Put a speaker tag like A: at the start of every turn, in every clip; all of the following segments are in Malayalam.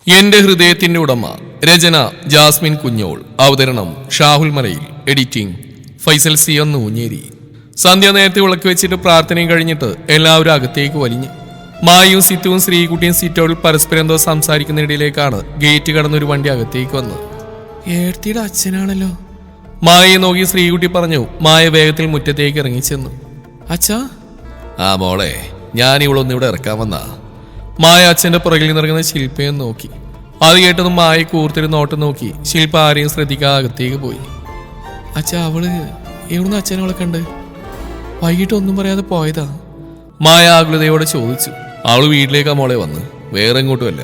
A: എന്റെ ഹൃദയത്തിന്റെ ഉടമ. രചന ജാസ്മിൻ കുഞ്ഞോൾ. അവതരണം ഷാഹുൽ മലയിൽ. എഡിറ്റിംഗ് ഫൈസൽ സി ഒന്ന് ഊഞ്ഞേരി. സന്ധ്യ നേരത്തെ വിളക്ക് വെച്ചിട്ട് പ്രാർത്ഥനയും കഴിഞ്ഞിട്ട് എല്ലാവരും അകത്തേക്ക് വലിഞ്ഞു. മായും സിത്തുവും ശ്രീകുട്ടിയും സിറ്റോളിൽ പരസ്പരം എന്തോ സംസാരിക്കുന്നതിനിടയിലേക്കാണ് ഗേറ്റ് കടന്നൊരു വണ്ടി അകത്തേക്ക് വന്നത്. ഏടത്തിയുടെ അച്ഛനാണല്ലോ, മായയെ നോക്കി ശ്രീകുട്ടി പറഞ്ഞു. മായ വേഗത്തിൽ മുറ്റത്തേക്ക് ഇറങ്ങിച്ചെന്നു. അച്ഛാ. ആ മോളെ, ഞാൻ ഇവളൊന്നിവിടെ ഇറക്കാൻ വന്നാ. മായ അച്ഛന്റെ പുറകിൽ നിന്നിറങ്ങുന്ന ശില്പയെ നോക്കി. അത് കേട്ടതും മായ കൂർത്തിരി നോട്ടം നോക്കി. ശില്പ ആരെയും ശ്രദ്ധിക്കാതെ അകത്തേക്ക് പോയി. അച്ഛാ, അവള് എവിടുന്ന് അച്ഛനവളെ കണ്ട്? വൈകിട്ട് ഒന്നും പറയാതെ പോയതാ. മായ ആകുലതയോടെ ചോദിച്ചു. അവള് വീട്ടിലേക്കാ മോളെ വന്ന്, വേറെ എങ്ങോട്ടുമല്ല.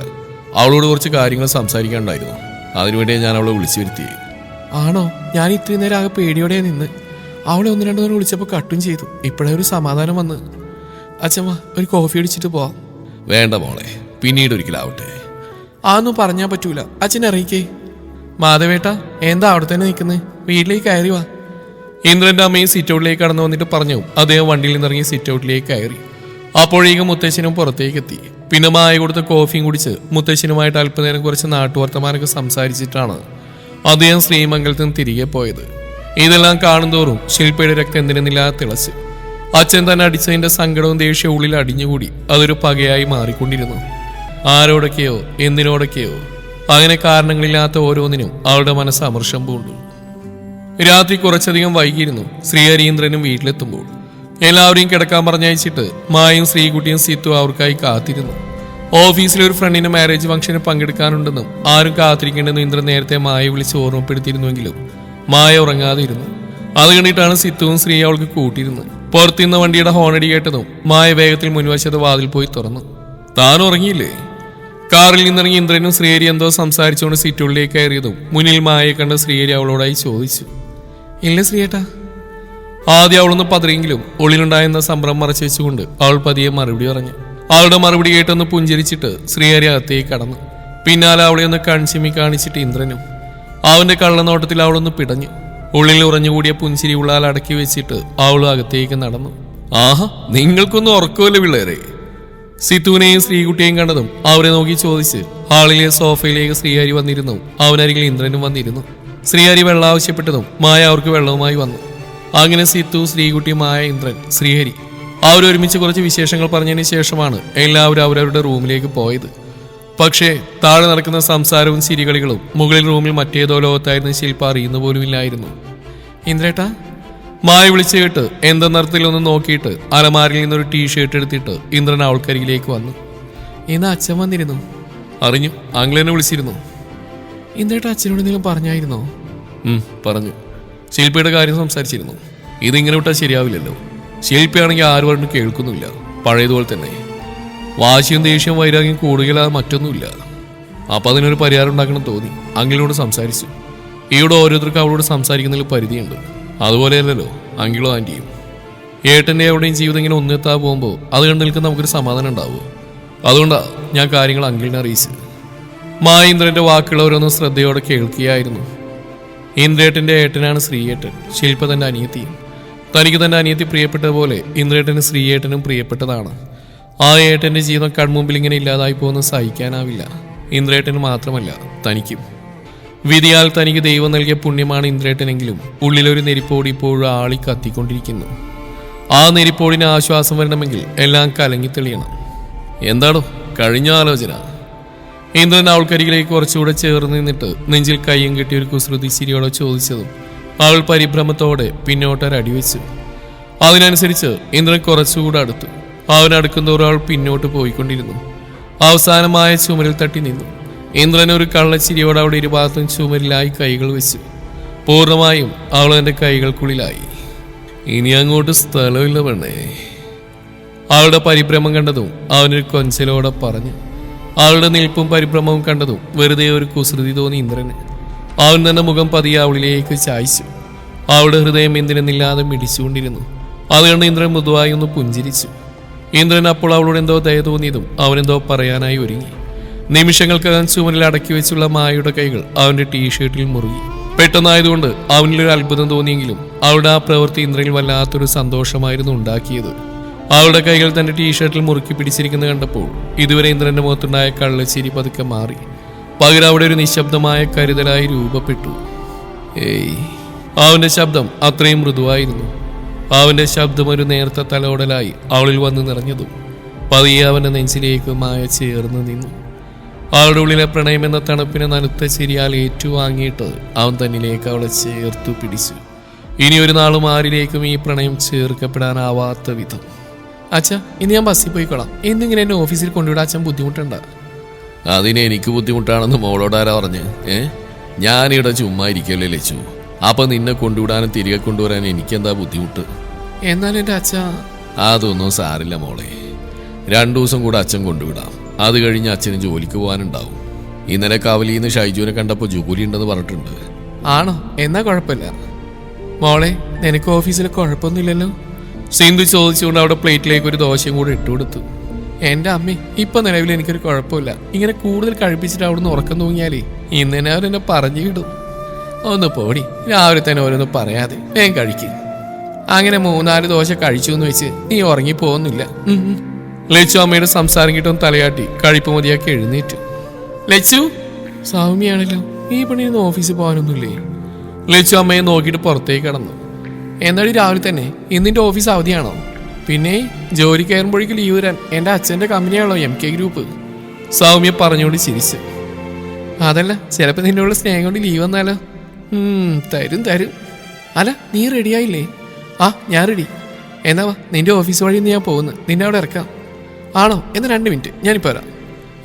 A: അവളോട് കുറച്ച് കാര്യങ്ങൾ സംസാരിക്കാനുണ്ടായിരുന്നു. അതിനുവേണ്ടി ഞാൻ അവളെ വിളിച്ചു വരുത്തിയേ. ആണോ? ഞാൻ ഇത്രയും നേരം ആകെ പേടിയോടെ നിന്ന്. അവളെ ഒന്ന് രണ്ടു നേരം വിളിച്ചപ്പോൾ കട്ടും ചെയ്തു. ഇപ്പോഴേ ഒരു സമാധാനം വന്ന്. അച്ഛമ്മ, ഒരു കോഫി അടിച്ചിട്ട് പോവാം. വേണ്ട മോളെ, പിന്നീട് ഒരിക്കലാവട്ടെ. അതൊന്നും പറഞ്ഞാൽ പറ്റൂല. അച്ഛൻ അറിയിക്കേ. മാധവേട്ട, എന്താ അവിടെ തന്നെ നിൽക്കുന്നത്? വീട്ടിലേക്ക് കയറി വാ. ഇന്ദ്രന്റെ അമ്മയും സിറ്റ് ഔട്ടിലേക്ക് കടന്നു വന്നിട്ട് പറഞ്ഞു. അദ്ദേഹം വണ്ടിയിൽ നിന്നിറങ്ങി സിറ്റ് ഔട്ടിലേക്ക് കയറി. അപ്പോഴേക്കും മുത്തശ്ശനും പുറത്തേക്ക് എത്തി. പിന്നെ മായ കൊടുത്ത കോഫിയും കുടിച്ച് മുത്തശ്ശനുമായിട്ട് അല്പനേരം കുറച്ച് നാട്ടുവർത്തമാനൊക്കെ സംസാരിച്ചിട്ടാണ് അദ്ദേഹം ശ്രീമംഗലത്ത് നിന്ന് തിരികെ പോയത്. ഇതെല്ലാം കാണുന്തോറും ശില്പയുടെ രക്തം എന്തിനെന്നില്ലാതെ തിളച്ച്. അച്ഛൻ തന്നെ അടിച്ചതിന്റെ സങ്കടവും ദേഷ്യവും ഉള്ളിൽ അടിഞ്ഞുകൂടി അതൊരു പകയായി മാറിക്കൊണ്ടിരുന്നു. ആരോടൊക്കെയോ എന്തിനോടൊക്കെയോ അങ്ങനെ കാരണങ്ങളില്ലാത്ത ഓരോന്നിനും അവളുടെ മനസ്സ് അമർഷം പൂണ്ടു. രാത്രി കുറച്ചധികം വൈകിയിരുന്നു. ശ്രീഹരീന്ദ്രനും വീട്ടിലെത്തുമ്പോൾ എല്ലാവരെയും കിടക്കാൻ പറഞ്ഞയച്ചിട്ട് മായും ശ്രീകുട്ടിയും സിത്തു അവർക്കായി കാത്തിരുന്നു. ഓഫീസിലെ ഒരു ഫ്രണ്ടിന്റെ മാരേജ് ഫംഗ്ഷന് പങ്കെടുക്കാനുണ്ടെന്നും ആരും കാത്തിരിക്കേണ്ടെന്നും ഇന്ദ്രൻ നേരത്തെ മായ വിളിച്ച് ഓർമ്മപ്പെടുത്തിയിരുന്നുവെങ്കിലും മായ ഉറങ്ങാതെ ഇരുന്നു. അത് കണ്ടിട്ടാണ് സിത്തുവും ശ്രീ അവൾക്ക് കൂട്ടിയിരുന്നത്. പുറത്തുനിന്ന വണ്ടിയുടെ ഹോണടി കേട്ടതും മായ വേഗത്തിൽ മുൻവശത്ത് വാതിൽ പോയി തുറന്നു. താൻ ഉറങ്ങിയില്ലേ? കാറിൽ നിന്നിറങ്ങി ഇന്ദ്രനും ശ്രീഹരി എന്തോ സംസാരിച്ചുകൊണ്ട് സിറ്റുള്ളിലേക്ക് കയറിയതും മുന്നിൽ മായയെ കണ്ട ശ്രീഹരി അവളോടായി ചോദിച്ചു. ഇല്ല ശ്രീയേട്ടാ. ആദ്യം അവളൊന്ന് പതറിയെങ്കിലും ഉള്ളിലുണ്ടായിരുന്ന സംഭ്രമം മറച്ചു വെച്ചുകൊണ്ട് അവൾ പതിയെ മറുപടി പറഞ്ഞു. അവളുടെ മറുപടി കേട്ടൊന്ന് പുഞ്ചിരിച്ചിട്ട് ശ്രീഹരി അകത്തേക്ക് കടന്നു. പിന്നാലെ അവളെ ഒന്ന് കൺചിമ്മി കാണിച്ചിട്ട് ഇന്ദ്രനും. അവന്റെ കള്ളനോട്ടത്തിൽ അവളൊന്ന് പിടഞ്ഞു. ഉള്ളിൽ ഉറഞ്ഞുകൂടിയ പുഞ്ചിരി ഉള്ളാൽ അടക്കി വെച്ചിട്ട് അവളും അകത്തേക്ക് നടന്നു. ആഹാ, നിങ്ങൾക്കൊന്നും ഉറക്കമല്ലേ പിള്ളേരെ? സിത്തുവിനെയും ശ്രീകുട്ടിയെയും കണ്ടതും അവരെ നോക്കി ചോദിച്ച് ഹാളിലെ സോഫയിലേക്ക് ശ്രീഹരി വന്നിരുന്നു. അവനരികിൽ ഇന്ദ്രനും വന്നിരുന്നു. ശ്രീഹരി വെള്ളം ആവശ്യപ്പെട്ടതും മായ അവർക്ക് വെള്ളവുമായി വന്നു. അങ്ങനെ സിത്തു, ശ്രീകുട്ടി, മായ, ഇന്ദ്രൻ, ശ്രീഹരി അവരൊരുമിച്ച് കുറച്ച് വിശേഷങ്ങൾ പറഞ്ഞതിന് ശേഷമാണ് എല്ലാവരും അവരവരുടെ റൂമിലേക്ക് പോയത്. പക്ഷേ താഴെ നടക്കുന്ന സംസാരവും ചിരികളികളും മുകളിൽ റൂമിൽ മറ്റേതോ ലോകത്തായിരുന്ന ശില്പ അറിയുന്ന പോലും ഇല്ലായിരുന്നു. ഇന്ദ്രേട്ടാ, മായ വിളിച്ചു കേട്ട് എന്തെന്നർത്ഥത്തിലൊന്ന് നോക്കിയിട്ട് അലമാരിൽ നിന്നൊരു ടീഷർട്ട് എടുത്തിട്ട് ഇന്ദ്രൻ അവൾക്കരികിലേക്ക് വന്നു. ഇന്ന് അച്ഛൻ വന്നിരുന്നു. അറിഞ്ഞു, ആംഗ്ലനെ വിളിച്ചിരുന്നു. ഇന്ദ്രേട്ടാ, അച്ഛനോട് എന്തെങ്കിലും പറഞ്ഞായിരുന്നോ? പറഞ്ഞു. ശില്പയുടെ കാര്യം സംസാരിച്ചിരുന്നു. ഇതിങ്ങനെ വിട്ടാൽ ശരിയാവില്ലല്ലോ. ശില്പയാണെങ്കിൽ ആരും പറഞ്ഞിട്ട് കേൾക്കുന്നില്ല. പഴയതുപോലെ തന്നെ വാശിയും ദേഷ്യവും വൈരാഗ്യം കൂടുതലാതെ മറ്റൊന്നുമില്ല. അപ്പം അതിനൊരു പരിഹാരം ഉണ്ടാക്കണം തോന്നി. അങ്കിളിനോട് സംസാരിച്ചു. ഇവിടെ ഓരോരുത്തർക്കും അവളോട് സംസാരിക്കുന്നതിൽ പരിധിയുണ്ട്. അതുപോലെയല്ലല്ലോ അങ്കിളും ആൻറ്റിയും. ഏട്ടൻ്റെ എവിടെയും ജീവിതം ഇങ്ങനെ ഒന്നെത്താൻ പോകുമ്പോൾ അത് കണ്ടു നിൽക്കുന്ന നമുക്കൊരു സമാധാനം ഉണ്ടാവുമോ? അതുകൊണ്ടാണ് ഞാൻ കാര്യങ്ങൾ അങ്കിളിനെ അറിയിച്ചത്. മായ ഇന്ദ്രൻ്റെ വാക്കുകൾ ഓരോന്നും ശ്രദ്ധയോടെ കേൾക്കുകയായിരുന്നു. ഇന്ദ്രേട്ടൻ്റെ ഏട്ടനാണ് ശ്രീയേട്ടൻ. ശില്പ തൻ്റെ അനിയത്തിയും. തനിക്ക് തൻ്റെ അനിയത്തി പ്രിയപ്പെട്ട പോലെ ഇന്ദ്രേട്ടന് ശ്രീയേട്ടനും പ്രിയപ്പെട്ടതാണ്. ആ ഏട്ടൻ്റെ ജീവിതം കൺമുമ്പിൽ ഇങ്ങനെ ഇല്ലാതായി പോകുന്നത് സഹിക്കാനാവില്ല. ഇന്ദ്രേട്ടന് മാത്രമല്ല, തനിക്കും. വിധിയാൽ തനിക്ക് ദൈവം നൽകിയ പുണ്യമാണ് ഇന്ദ്രേട്ടനെങ്കിലും ഉള്ളിലൊരു നെരിപ്പോടി ഇപ്പോഴും ആളി കത്തിക്കൊണ്ടിരിക്കുന്നു. ആ നെരിപ്പോടിന് ആശ്വാസം വരണമെങ്കിൽ എല്ലാം കലങ്ങിത്തെളിയണം. എന്താണോ കഴിഞ്ഞ ആലോചന? ഇന്ദ്രൻ അവൾക്കരികിലേക്ക് കുറച്ചുകൂടെ ചേർന്ന് നിന്നിട്ട് നെഞ്ചിൽ കയ്യും കെട്ടി ഒരു കുസൃതി ചിരിയോടെ ചോദിച്ചതും അവൾ പരിഭ്രമത്തോടെ പിന്നോട്ടൊരടിവെച്ചു. അതിനനുസരിച്ച് ഇന്ദ്രൻ കുറച്ചുകൂടെ അടുത്തു. അവനടുക്കുന്നതോറും അവൾ പിന്നോട്ട് പോയിക്കൊണ്ടിരുന്നു. അവസാനമായ ചുമരിൽ തട്ടി നിന്നു. ഇന്ദ്രൻ ഒരു കള്ളച്ചിരിയോടെ അവിടെ ഇരുഭാഗത്തും ചുമരിലായി കൈകൾ വെച്ചു. പൂർണ്ണമായും അവൾ എൻ്റെ കൈകൾക്കുള്ളിലായി. ഇനി അങ്ങോട്ട് സ്ഥലമില്ല പെണ്ണേ. അവളുടെ പരിഭ്രമം കണ്ടതും അവനൊരു കൊഞ്ചലോടെ പറഞ്ഞു. അവളുടെ നിൽപ്പും പരിഭ്രമവും കണ്ടതും വെറുതെ ഒരു കുസൃതി തോന്നി ഇന്ദ്രന്. അവൻ തന്നെ മുഖം പതിയെ അവളിലേക്ക് ചായ്ച്ചു. അവളുടെ ഹൃദയം എന്തിനെന്നില്ലാതെ മിടിച്ചുകൊണ്ടിരുന്നു. അതുകൊണ്ട് ഇന്ദ്രൻ മൃദുവായി ഒന്ന് പുഞ്ചിരിച്ചു. ഇന്ദ്രൻ അപ്പോൾ അവളോട് എന്തോ ദയ തോന്നിയതും അവനെന്തോ പറയാനായി ഒരുങ്ങി. നിമിഷങ്ങൾക്കകം ചുമരിൽ അടക്കി വെച്ചുള്ള മായയുടെ കൈകൾ അവന്റെ ടീഷർട്ടിൽ മുറുകി. പെട്ടെന്നായതുകൊണ്ട് അവനിലൊരു അത്ഭുതം തോന്നിയെങ്കിലും അവളുടെ ആ പ്രവൃത്തി ഇന്ദ്രനിൽ വല്ലാത്തൊരു സന്തോഷമായിരുന്നു ഉണ്ടാക്കിയത്. അവളുടെ കൈകൾ തന്റെ ടീഷർട്ടിൽ മുറുക്കി പിടിച്ചിരിക്കുന്നത് കണ്ടപ്പോൾ ഇതുവരെ ഇന്ദ്രന്റെ മുഖത്തുണ്ടായ കള്ളച്ചിരി പതുക്കെ മാറി. പകരം അവിടെ ഒരു നിശബ്ദമായ കരുതലായി രൂപപ്പെട്ടു. ഏയ്. അവന്റെ ശബ്ദം അത്രയും മൃദുവായിരുന്നു. അവന്റെ ശബ്ദം ഒരു നേർത്ത തലോടലായി അവളിൽ വന്ന് നിറഞ്ഞതും പതിയെ അവന്റെ നെഞ്ചിലേക്ക് മായ ചേർന്ന് നിന്നു. അവളുടെ ഉള്ളിലെ പ്രണയം എന്ന തണുപ്പിനെ നനുത്ത ചിരിയാൽ ഏറ്റുവാങ്ങിയിട്ട് അവൻ തന്നിലേക്ക് അവളെ ചേർത്തു പിടിച്ചു. ഇനി ഒരു നാളും ആരിലേക്കും ഈ പ്രണയം ചേർക്കപ്പെടാനാവാത്ത വിധം. അച്ഛാ, ഇന്ന് ഞാൻ ബസ്സിൽ പോയിക്കോളാം. എന്നിങ്ങനെ എന്നെ ഓഫീസിൽ കൊണ്ടുവിടാൻ അച്ഛൻ ബുദ്ധിമുട്ടുണ്ട?
B: അതിന് എനിക്ക് ബുദ്ധിമുട്ടാണെന്ന് മോളോടാരാ പറഞ്ഞ്? ഞാനിവിടെ ചുമ്മാ ഇരിക്കല്ലേ ലച്ചു. അപ്പൊ നിന്നെ കൊണ്ടുവിടാനും തിരികെ കൊണ്ടുവരാനും എനിക്കെന്താ ബുദ്ധിമുട്ട്?
A: എന്നാലും എൻ്റെ അച്ഛാ.
B: അതൊന്നും സാരില്ല മോളെ. 2 ദിവസം കൂടെ അച്ഛൻ കൊണ്ടുവിടാം. അത് കഴിഞ്ഞ് അച്ഛന് ജോലിക്ക് പോകാനുണ്ടാവും. ഇന്നലെ കാവലിന്ന് ഷൈജുവിനെ കണ്ടപ്പോൾ ജോലി ഉണ്ടെന്ന് പറഞ്ഞിട്ടുണ്ട്.
A: ആണോ? എന്നാ കുഴപ്പമില്ല. മോളെ, നിനക്ക് ഓഫീസിൽ കുഴപ്പമൊന്നുമില്ലല്ലോ? സിന്ധു ചോദിച്ചുകൊണ്ട് അവിടെ പ്ലേറ്റിലേക്ക് ഒരു ദോശയും കൂടെ ഇട്ടുകൊടുത്തു. എൻ്റെ അമ്മേ, ഇപ്പൊ നിലവിൽ എനിക്കൊരു കുഴപ്പമില്ല. ഇങ്ങനെ കൂടുതൽ കഴിപ്പിച്ചിട്ട് അവിടുന്ന് ഉറക്കം തൂങ്ങിയാലേ ഇന്നെ അവരെന്നെ പറഞ്ഞു വിടും. ഒന്ന് പോടി, രാവിലെ തന്നെ ഓരോന്ന് പറയാതെ വേഗം കഴിക്കും. അങ്ങനെ 3-4 ദോശ കഴിച്ചു എന്ന് വെച്ച് നീ ഉറങ്ങി പോകുന്നില്ല. ലച്ചു അമ്മയുടെ സംസാരം കിട്ടും തലയാട്ടി കഴിപ്പ് മതിയാക്കി എഴുന്നേറ്റു. ലച്ചു, സൗമ്യാണല്ലോ, ഈ പണിയൊന്നും ഓഫീസിൽ പോകാനൊന്നുമില്ലേ? ലച്ചു അമ്മയെ നോക്കിയിട്ട് പുറത്തേക്ക് കടന്നു. എന്നാടി രാവിലെ തന്നെ? ഇന്നിൻ്റെ ഓഫീസ് അവധിയാണോ? പിന്നെ ജോലി കയറുമ്പോഴേക്ക് ലീവ് തരാൻ എൻ്റെ അച്ഛൻ്റെ കമ്പനിയാണല്ലോ MK ഗ്രൂപ്പ്. സൗമ്യ പറഞ്ഞുകൊണ്ട് ചിരിച്ചു. അതല്ല, ചിലപ്പോൾ നിന്നോട് സ്നേഹം കൊണ്ട് ലീവ് വന്നാലോ? തരും. അല്ല, നീ റെഡിയായില്ലേ? ആ, ഞാൻ റെഡി. എന്നാ വാ, നിന്റെ ഓഫീസ് വഴി ഞാൻ പോകുന്നു. നിന്നെ അവിടെ ഇറക്കാം. ആണോ? എന്നാ 2 മിനിറ്റ്, ഞാനിപ്പോൾ വരാം.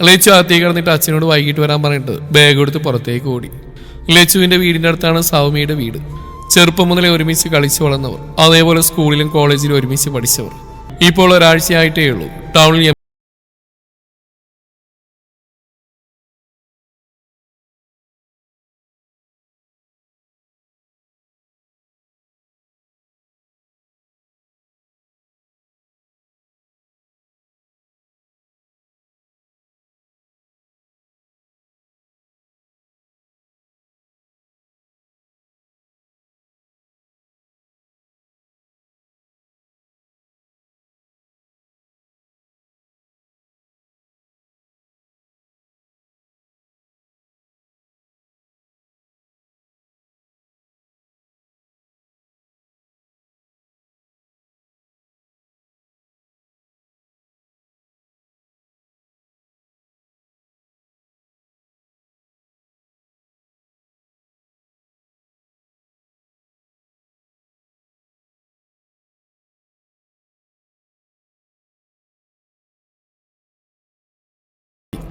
A: ലച്ചു അകത്തേക്ക് കിടന്നിട്ട് അച്ഛനോട് വൈകിട്ട് വരാൻ പറഞ്ഞിട്ട് ബാഗ് എടുത്ത് പുറത്തേക്ക് ഓടി. ലച്ചുവിൻ്റെ വീടിൻ്റെ അടുത്താണ് സൗമ്യയുടെ വീട്. ചെറുപ്പം മുതലേ ഒരുമിച്ച് കളിച്ചു വളർന്നവർ, അതേപോലെ സ്കൂളിലും കോളേജിലും ഒരുമിച്ച് പഠിച്ചവർ. ഇപ്പോൾ ഒരാഴ്ചയായിട്ടേ ഉള്ളൂ ടൗണിൽ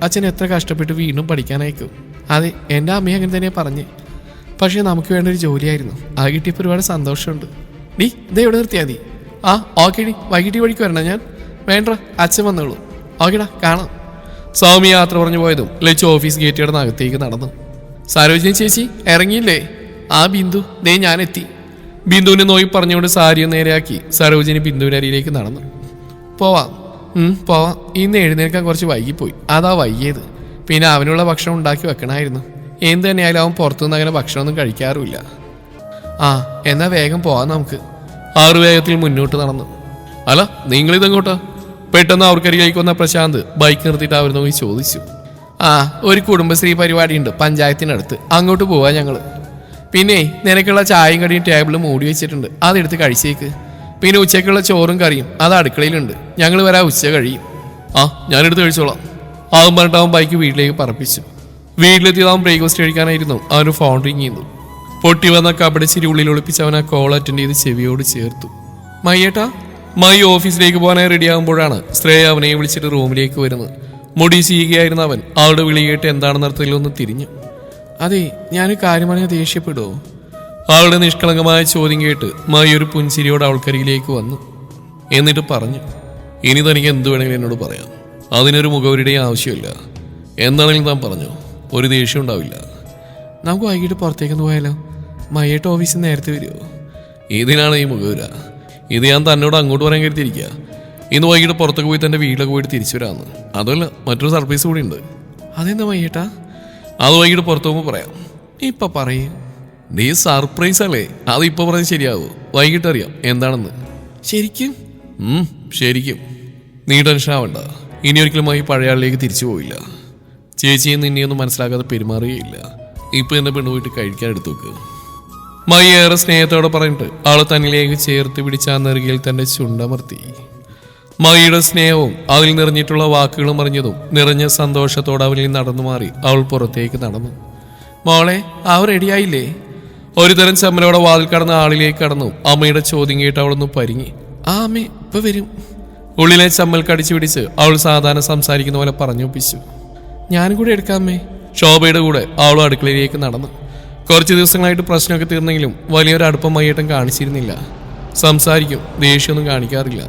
A: അച്ഛൻ എത്ര കഷ്ടപ്പെട്ട് വീണ്ടും പഠിക്കാനയക്കും. അതെ, എൻ്റെ അമ്മയെ അങ്ങനെ തന്നെ പറഞ്ഞ്. പക്ഷേ നമുക്ക് വേണ്ട ഒരു ജോലിയായിരുന്നു. അത് കിട്ടിയപ്പോൾ ഒരുപാട് സന്തോഷമുണ്ട്. ഡീ, ഇതേ എവിടെ നിർത്തിയാൽ മതി. ആ, ഓക്കെ ഡി, വൈകിട്ട് വഴിക്ക് വരണം. ഞാൻ വേണ്ട, അച്ഛൻ വന്നോളൂ. ഓക്കെടാ, കാണാം. സൗമ്യ യാത്ര പറഞ്ഞു പോയതും ലച്ചു ഓഫീസ് ഗേറ്റ് കിടന്ന് അകത്തേക്ക് നടന്നു. സരോജിനി ചേച്ചി ഇറങ്ങിയില്ലേ? ആ ബിന്ദു, ദേ ഞാനെത്തി. ബിന്ദുവിനെ നോക്കി പറഞ്ഞുകൊണ്ട് സാരിയെ നേരെയാക്കി സരോജിനി ബിന്ദുവിൻ്റെ അരിയിലേക്ക് നടന്നു. പോവാം. പോവാം. ഇന്ന് എഴുന്നേൽക്കാൻ കുറച്ച് വൈകിപ്പോയി, അതാ വൈകിയത്. പിന്നെ അവനുള്ള ഭക്ഷണം ഉണ്ടാക്കി വെക്കണമായിരുന്നു. എന്ത് തന്നെയായാലും അവൻ പുറത്തുനിന്ന് അങ്ങനെ ഭക്ഷണമൊന്നും കഴിക്കാറുമില്ല. ആ, എന്നാൽ വേഗം പോവാം നമുക്ക്. ആറ് വേഗത്തിൽ മുന്നോട്ട് നടന്നു. അല്ല, നിങ്ങളിതെങ്ങോട്ടാ? പെട്ടെന്ന് അവർക്കരികിലേക്ക് വന്ന പ്രശാന്ത് ബൈക്ക് നിർത്തിയിട്ട് അവർ നോക്കി ചോദിച്ചു. ആ, ഒരു കുടുംബശ്രീ പരിപാടിയുണ്ട് പഞ്ചായത്തിനടുത്ത്, അങ്ങോട്ട് പോവാ ഞങ്ങൾ. പിന്നെ നിനക്കുള്ള ചായയും കടിയും ടേബിളിൽ മൂടി വെച്ചിട്ടുണ്ട്, അതെടുത്ത് കഴിച്ചേക്ക്. പിന്നെ ഉച്ചയ്ക്കുള്ള ചോറും കറിയും അത് അടുക്കളയിലുണ്ട്, ഞങ്ങൾ വരാൻ ഉച്ച കഴിയും. ആ, ഞാനെടുത്ത് കഴിച്ചോളാം. ആവും പറഞ്ഞിട്ട് അവൻ ബൈക്ക് വീട്ടിലേക്ക് പറപ്പിച്ചു. വീട്ടിലെത്തിയത് അവൻ ബ്രേക്ക്ഫാസ്റ്റ് കഴിക്കാനായിരുന്നു അവന് ഫോൺ റിങ് ചെയ്യുന്നു. പൊട്ടി വന്ന കബടിച്ചിരി ഉള്ളിൽ ഒളിപ്പിച്ച് അവൻ ആ കോൾ അറ്റൻഡ് ചെയ്ത് ചെവിയോട് ചേർത്തു. മയ്യേട്ടാ. മൈ ഓഫീസിലേക്ക് പോകാനായി റെഡിയാകുമ്പോഴാണ് ശ്രേയ അവനെ വിളിച്ചിട്ട് റൂമിലേക്ക് വരുന്നത്. മുടി ചെയ്യുകയായിരുന്ന അവൻ അവളുടെ വിളി കേട്ട് എന്താണെന്ന് അർത്ഥത്തിലൊന്ന് തിരിഞ്ഞു. അതെ, ഞാൻ കാര്യമായി ദേഷ്യപ്പെടുമോ? അവളുടെ നിഷ്കളങ്കമായ ചോദ്യം കേട്ട് മൈ ഒരു പുൻചിരിയോട് അവൾക്കരികിലേക്ക് വന്നു. എന്നിട്ട് പറഞ്ഞു, ഇനി തനിക്ക് എന്തു വേണമെങ്കിലും എന്നോട് പറയാം, അതിനൊരു മുഖവരുടെയും ആവശ്യമില്ല. എന്താണെങ്കിലും താൻ പറഞ്ഞു, ഒരു ദേഷ്യം ഉണ്ടാവില്ല. നമുക്ക് വൈകിട്ട് പുറത്തേക്കൊന്ന് പോയാലോ? മയ്യേട്ട് ഓഫീസിൽ നേരത്തെ വരുമോ? ഇതിനാണ് ഈ മുഖവര. ഇത് ഞാൻ തന്നോട് അങ്ങോട്ട് പറയാൻ കരുതിയിരിക്കുക. ഇന്ന് വൈകിട്ട് പുറത്തേക്ക് പോയി തൻ്റെ വീട്ടിലൊക്കെ പോയിട്ട് തിരിച്ചു വരാമെന്ന്. അതല്ല, മറ്റൊരു സർപ്രൈസ് കൂടി ഉണ്ട്. അതെന്താ മയ്യേട്ടാ? അത് വൈകിട്ട് പുറത്തു പോകുമ്പോൾ പറയാം. ഇപ്പം പറയേ. നീ സർപ്രൈസ് അല്ലേ, അത് ഇപ്പോൾ പറഞ്ഞ് ശരിയാവോ? വൈകിട്ട് അറിയാം എന്താണെന്ന്. ശരിക്കും? ശരിക്കും. നീ ടെൻഷൻ ആവണ്ട, ഇനി ഒരിക്കലും ഈ പഴയ ആളിലേക്ക് തിരിച്ചു പോയില്ല.
B: ചേച്ചിയെ നിന്നെയൊന്നും മനസ്സിലാക്കാതെ പെരുമാറുകയില്ല. ഇപ്പൊ എന്നെ പെണ്ണുപോയിട്ട് കഴിക്കാൻ എടുത്തു വെക്ക്.
A: മായി ഏറെ സ്നേഹത്തോടെ പറഞ്ഞിട്ട് അവളെ തന്നിലേക്ക് ചേർത്ത് പിടിച്ച ആ നെറുകയിൽ തന്റെ ചുണ്ടമർത്തി. മയിയുടെ സ്നേഹവും അതിൽ നിറഞ്ഞിട്ടുള്ള വാക്കുകളും അറിഞ്ഞതും നിറഞ്ഞ സന്തോഷത്തോടെ അവനിൽ നടന്നു മാറി അവൾ പുറത്തേക്ക് നടന്നു. മോളെ അവർ റെഡിയായില്ലേ? ഒരു തരം ചമ്മലോടെ വാതിൽ കടന്ന ആളിലേക്ക് കടന്നു. അമ്മയുടെ ചോദ്യം കേട്ട് അവളൊന്ന് പരിങ്ങി. ആ അമ്മേ ഇപ്പൊ വരും. ഉള്ളിലെ ചമ്മൽ കടിച്ചു പിടിച്ച് അവൾ സാധാരണ സംസാരിക്കുന്ന പോലെ പറഞ്ഞൊപ്പിച്ചു. ഞാനും കൂടെ എടുക്കാമേ. ശോഭയുടെ കൂടെ അവളും അടുക്കളയിലേക്ക് നടന്നു. കുറച്ച് ദിവസങ്ങളായിട്ട് പ്രശ്നമൊക്കെ തീർന്നെങ്കിലും വലിയൊരു അടുപ്പം മയ്യേട്ടൻ കാണിച്ചിരുന്നില്ല. സംസാരിക്കും, ദേഷ്യമൊന്നും കാണിക്കാറില്ല.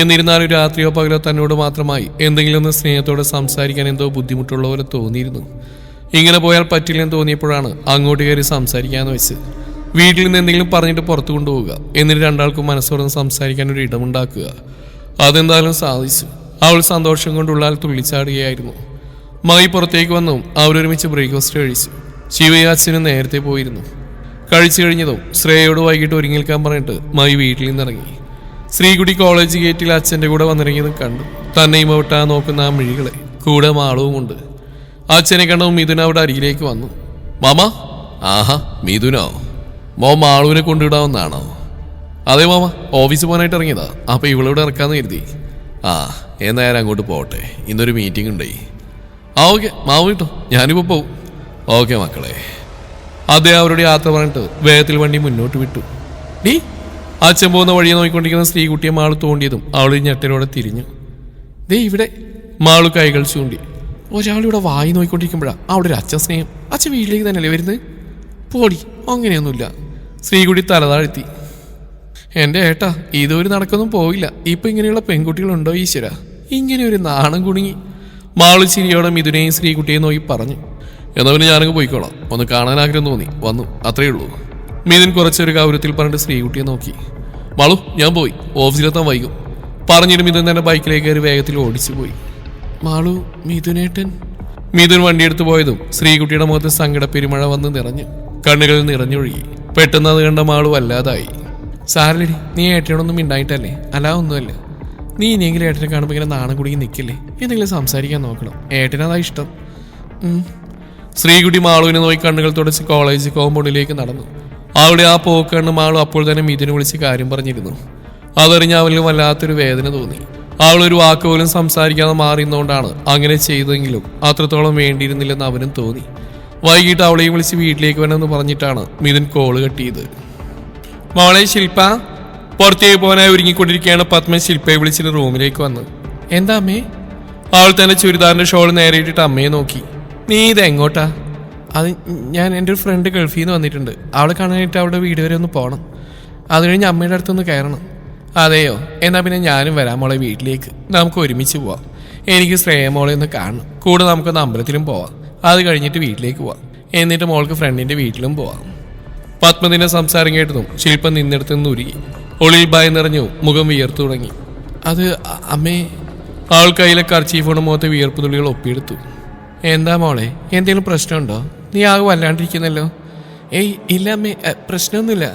A: എന്നിരുന്നാലും രാത്രിയോ പകലോ തന്നോട് മാത്രമായി എന്തെങ്കിലും ഒന്ന് സ്നേഹത്തോടെ സംസാരിക്കാൻ എന്തോ ബുദ്ധിമുട്ടുള്ള പോലെ തോന്നിയിരുന്നു. ഇങ്ങനെ പോയാൽ പറ്റില്ലെന്ന് തോന്നിയപ്പോഴാണ് അങ്ങോട്ട് കയറി സംസാരിക്കാന്ന് വെച്ച്. വീട്ടിൽ നിന്ന് എന്തെങ്കിലും പറഞ്ഞിട്ട് പുറത്തു കൊണ്ടുപോവുക, എന്നിട്ട് രണ്ടാൾക്കും മനസ്സോർന്ന് സംസാരിക്കാൻ ഒരു ഇടമുണ്ടാക്കുക. അതെന്തായാലും സാധിച്ചു. അവൾ സന്തോഷം കൊണ്ട് ഉള്ളാൽ തുള്ളിച്ചാടുകയായിരുന്നു. മായി പുറത്തേക്ക് വന്നു. അവരൊരുമിച്ച് ബ്രേക്ക്ഫാസ്റ്റ് കഴിച്ചു. ശിവയും അച്ഛനും നേരത്തെ പോയിരുന്നു. കഴിച്ചു കഴിഞ്ഞതും ശ്രേയയോട് വൈകിട്ട് ഒരുങ്ങി നിൽക്കാൻ പറഞ്ഞിട്ട് മായി വീട്ടിൽ നിന്നിറങ്ങി. ശ്രീകുട്ടി കോളേജ് ഗേറ്റിൽ അച്ഛൻ്റെ കൂടെ വന്നിറങ്ങിയതും കണ്ടു. തന്നെയും ഒട്ടാ നോക്കുന്ന ആ മിഴികളെ. കൂടെ മാളവുമുണ്ട്. അച്ഛനെ കണ്ടവും മിഥുന അവിടെ അരികിലേക്ക് വന്നു.
B: മാമ. ആഹാ, മിഥുനോ? മാളൂനെ കൊണ്ടുവിടാവുന്നതാണോ?
A: അതെ മാമ, ഓഫീസിൽ പോകാനായിട്ട് ഇറങ്ങിയതാ. അപ്പൊ ഇവളിവിടെ ഇറക്കാന്ന് കരുതി.
B: എന്നാ ഞാൻ അങ്ങോട്ട് പോട്ടെ, ഇന്നൊരു മീറ്റിംഗ് ഉണ്ടേ.
A: ഓക്കെ മാമ കിട്ടോ, ഞാനിപ്പോ പോവും.
B: ഓക്കെ മക്കളെ.
A: അദ്ദേഹം അവരുടെ യാത്ര പറഞ്ഞിട്ട് വേഗത്തിൽ വണ്ടി മുന്നോട്ട് വിട്ടു. ഡീ, അച്ഛൻ പോകുന്ന വഴിയെ നോക്കിക്കൊണ്ടിരിക്കുന്ന സ്ത്രീകുട്ടിയെ മാള് തോണ്ടിയതും അവൾ ഞെട്ടലോടെ തിരിഞ്ഞു. ദേ ഇവിടെ. മാളു കൈകൾ ചൂണ്ടി. ഒരാളിവിടെ വായി നോക്കിക്കൊണ്ടിരിക്കുമ്പോഴാണ് അവിടെ ഒരു അച്ഛൻ സ്നേഹം. അച്ഛൻ വീട്ടിലേക്ക് തന്നെയല്ലേ വരുന്നത്? പോടി, അങ്ങനെയൊന്നുമില്ല. ശ്രീകുട്ടി തലതാഴ്ത്തി. എൻ്റെ ഏട്ടാ, ഇതൊരു നടക്കൊന്നും പോയില്ല. ഇപ്പൊ ഇങ്ങനെയുള്ള പെൺകുട്ടികളുണ്ടോ ഈശ്വര? ഇങ്ങനെ ഒരു നാണം കുടുങ്ങി. മാളു ചിരിയോടെ മിഥുനെയും ശ്രീകുട്ടിയെയും നോക്കി പറഞ്ഞു.
B: എന്നാ പിന്നെ ഞാനങ്ങ് പോയിക്കോളാം. ഒന്ന് കാണാൻ ആഗ്രഹം തോന്നി, വന്നു, അത്രേ ഉള്ളൂ.
A: മിഥുൻ കുറച്ചൊരു ഗൗരവത്തിൽ പറഞ്ഞിട്ട് ശ്രീകുട്ടിയെ നോക്കി.
B: മാളു, ഞാൻ പോയി, ഓഫീസിലെത്താൻ വൈകും.
A: പറഞ്ഞിട്ട് മിഥുൻ തന്നെ ബൈക്കിലേക്ക് കയറി വേഗത്തിൽ ഓടിച്ചു പോയി. മാളു, മിഥുനേട്ടൻ. മിഥുൻ വണ്ടിയെടുത്ത് പോയതും ശ്രീകുട്ടിയുടെ മുഖത്ത് സങ്കട പെരുമഴ വന്ന് നിറഞ്ഞു. കണ്ണുകളിൽ നിറഞ്ഞൊഴുകി. പെട്ടെന്ന് അത് കണ്ട മാളു വല്ലാതായി. സാരലടി, നീ ഏട്ടനോടൊന്നും മിണ്ടായിട്ടല്ലേ? അല്ല ഒന്നുമല്ല. നീ ഇനിയെങ്കിലും ഏട്ടനെ കാണുമ്പോൾ ഇങ്ങനെ നാണം കുടുങ്ങി നിൽക്കില്ലേ? എന്തെങ്കിലും സംസാരിക്കാൻ നോക്കണം. ഏട്ടനതാ ഇഷ്ടം. ശ്രീകുട്ടി മാളുവിനെ നോക്കി കണ്ണുകൾ തുടച്ച് കോളേജ് കോമ്പൗണ്ടിലേക്ക് നടന്നു. അവിടെ ആ പോക്കണ്ണ് മാളു അപ്പോൾ തന്നെ മിഥുനെ വിളിച്ച് കാര്യം പറഞ്ഞിരുന്നു. അതറിഞ്ഞ് അവന് വല്ലാത്തൊരു വേദന തോന്നി. അവളൊരു വാക്ക് പോലും സംസാരിക്കാതെ മാറിയുന്നതുകൊണ്ടാണ് അങ്ങനെ ചെയ്തെങ്കിലും അത്രത്തോളം വേണ്ടിയിരുന്നില്ലെന്ന് അവനും തോന്നി. വൈകിട്ട് അവളെയും വിളിച്ച് വീട്ടിലേക്ക് വരണമെന്ന് പറഞ്ഞിട്ടാണ് മിഥുൻ കോള് കെട്ടിയത്. മോളെ ശില്പ. പുറത്തേക്ക് പോകാനായി ഒരുങ്ങിക്കൊണ്ടിരിക്കുകയാണ് പത്മ ശില്പയെ വിളിച്ചിട്ട് റൂമിലേക്ക് വന്നു. എന്താ അമ്മേ? അവൾ തന്നെ ചുരിദാറിന്റെ ഷോൾ നേരെ ഇട്ടിട്ട് അമ്മയെ നോക്കി. നീ ഇതെങ്ങോട്ടാ? അത് ഞാൻ എൻ്റെ ഒരു ഫ്രണ്ട് ഗൾഫിൽ നിന്ന് വന്നിട്ടുണ്ട്. അവളെ കാണാനായിട്ട് അവളുടെ വീട് വരെ ഒന്ന് പോകണം. അത് കഴിഞ്ഞ് അമ്മയുടെ അടുത്തൊന്ന് കയറണം. അതെയോ? എന്നാൽ പിന്നെ ഞാനും വരാം മോളെ വീട്ടിലേക്ക്. നമുക്ക് ഒരുമിച്ച് പോവാം. എനിക്ക് ശ്രേയ മോളെ ഒന്ന് കാണണം. കൂടെ നമുക്കൊന്ന് അമ്പലത്തിലും പോവാം. അത് കഴിഞ്ഞിട്ട് വീട്ടിലേക്ക് പോവാം. എന്നിട്ട് മോൾക്ക് ഫ്രണ്ടിൻ്റെ വീട്ടിലും പോവാം. പത്മതിന്റെ സംസാരം കേട്ടതും ശില്പ നിന്നെടുത്ത് നിന്ന് ഉരുകി. ഒളിൽ ഭയം നിറഞ്ഞു. മുഖം വിയർത്തു തുടങ്ങി. അത് അമ്മേ. അവൾ കയ്യിലെ കർച്ചീഫോടെ മുഖത്തെ വിയർപ്പ് തുള്ളികൾ ഒപ്പിയെടുത്തു. എന്താ മോളെ, എന്തെങ്കിലും പ്രശ്നമുണ്ടോ? നീ ആകെ വല്ലാണ്ടിരിക്കുന്നല്ലോ. ഏയ് ഇല്ല അമ്മേ, പ്രശ്നമൊന്നുമില്ല.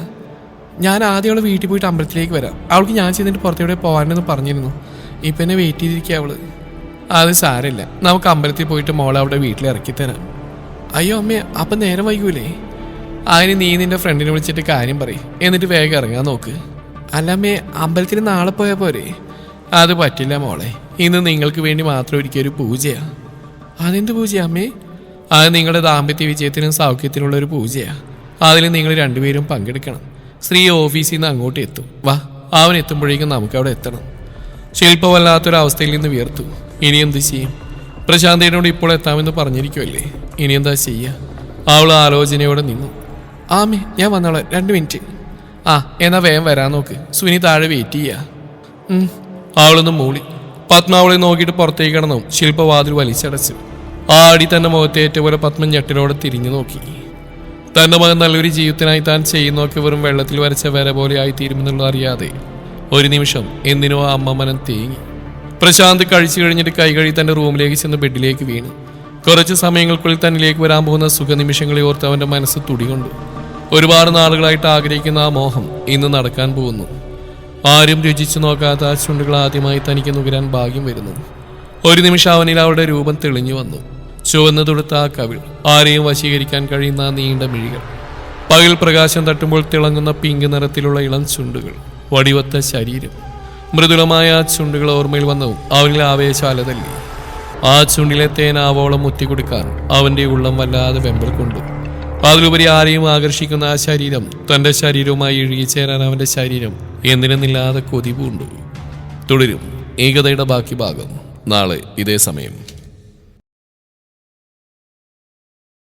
A: ഞാൻ ആദ്യം അവളെ വീട്ടിൽ പോയിട്ട് അമ്പലത്തിലേക്ക് വരാം. അവൾക്ക് ഞാൻ ചെന്നിട്ട് പുറത്തേവിടെ പോകാനെന്ന് പറഞ്ഞിരുന്നു. ഇപ്പം എന്നെ വെയിറ്റ് ചെയ്തിരിക്കുക അവള്. അത് സാരമില്ല, നമുക്ക് അമ്പലത്തിൽ പോയിട്ട് മോളെ അവിടെ വീട്ടിൽ ഇറക്കിത്തരാം. അയ്യോ അമ്മേ, അപ്പം നേരം വൈകൂലേ? അതിന് നീ നിന്റെ ഫ്രണ്ടിനെ വിളിച്ചിട്ട് കാര്യം പറയും, എന്നിട്ട് വേഗം ഇറങ്ങാൻ നോക്ക്. അല്ല അമ്മേ, അമ്പലത്തിൽ നാളെ പോയാൽ പോരെ? അത് പറ്റില്ല മോളെ, ഇന്ന് നിങ്ങൾക്ക് വേണ്ടി മാത്രം ഒരിക്കലൊരു പൂജയാ. അതെന്ത് പൂജയാ അമ്മേ? അത് നിങ്ങളുടെ ദാമ്പത്യ വിജയത്തിനും സൗഖ്യത്തിനുള്ള ഒരു പൂജയാ. അതിൽ നിങ്ങൾ രണ്ടുപേരും പങ്കെടുക്കണം. സ്ത്രീ ഓഫീസിൽ നിന്ന് അങ്ങോട്ട് എത്തും. വാ, അവൻ എത്തുമ്പോഴേക്കും നമുക്ക് അവിടെ എത്തണം. ശില്പ വല്ലാത്തൊരവസ്ഥയിൽ നിന്ന് വിയർത്തു. ഇനി എന്ത് ചെയ്യും? പ്രശാന്തേനോട് ഇപ്പോൾ എത്താമെന്ന് പറഞ്ഞിരിക്കുമല്ലേ, ഇനി എന്താ ചെയ്യുക? അവൾ ആലോചനയോടെ നിന്നു. ആമേ, ഞാൻ വന്നോളാം, 2 മിനിറ്റ്. എന്നാ വേഗം വരാൻ നോക്ക്. സുനി താഴെ വെയിറ്റ് ചെയ്യാ. അവളൊന്ന് മൂളി. പത്മ അവളെ നോക്കിയിട്ട് പുറത്തേക്ക് കിടന്നു. ശില്പ വാതിൽ വലിച്ചടച്ചു. ആടി തന്റെ മുഖത്തേറ്റ പോലെ പത്മ ഞെട്ടിനോടെ തിരിഞ്ഞു നോക്കി. തന്റെ മകൻ നല്ലൊരു ജീവിതത്തിനായി താൻ ചെയ്യുന്നതൊക്കെ വെറും വെള്ളത്തിൽ വരച്ച വര പോലെ ആയിത്തീരുമെന്നുള്ള അറിയാതെ ഒരു നിമിഷം എന്തിനോ ആ അമ്മ മനം തേങ്ങി. പ്രശാന്ത് കഴിച്ചു കഴിഞ്ഞിട്ട് കൈ കഴുകി തന്റെ റൂമിലേക്ക് ചെന്ന് ബെഡിലേക്ക് വീണു. കുറച്ച് സമയങ്ങൾക്കുള്ളിൽ തന്നിലേക്ക് വരാൻ പോകുന്ന സുഖനിമിഷങ്ങളെ ഓർത്ത് അവന്റെ മനസ്സ് തുടികൊണ്ടു. ഒരുപാട് നാളുകളായിട്ട് ആഗ്രഹിക്കുന്ന ആ മോഹം ഇന്ന് നടക്കാൻ പോകുന്നു. ആരും രുചിച്ചു നോക്കാത്ത ആ ചുണ്ടുകൾ ആദ്യമായി തനിക്ക് നുകരാൻ ഭാഗ്യം വരുന്നു. ഒരു നിമിഷം അവനിൽ അവളുടെ രൂപം തെളിഞ്ഞു വന്നു. ചുവന്നു തൊടുത്ത ആ കവിൾ, ആരെയും വശീകരിക്കാൻ കഴിയുന്ന ആ നീണ്ട മിഴികൾ, പകൽ പ്രകാശം തട്ടുമ്പോൾ തിളങ്ങുന്ന പിങ്ക് നിറത്തിലുള്ള ഇളം ചുണ്ടുകൾ, വടിവത്ത ശരീരം, മൃദുലമായ ആ ചുണ്ടുകൾ ഓർമ്മയിൽ വന്നു അവനിൽ ആവേശാല തല്ലി. ആ ചുണ്ടിലെ തേനാവോളം മുത്തിക്കൊടുക്കാൻ അവന്റെ ഉള്ളം വല്ലാതെ വെമ്പൽ കൊണ്ടു. അതിലുപരി ആരെയും ആകർഷിക്കുന്ന ആ ശരീരം, തന്റെ ശരീരവുമായി ഇഴുകിച്ചേരാൻ അവന്റെ ശരീരം എന്തിനെന്നില്ലാതെ കൊതി പൂണ്ടു. തുടരും ഈ കഥയുടെ ബാക്കി ഭാഗം നാളെ ഇതേ സമയം.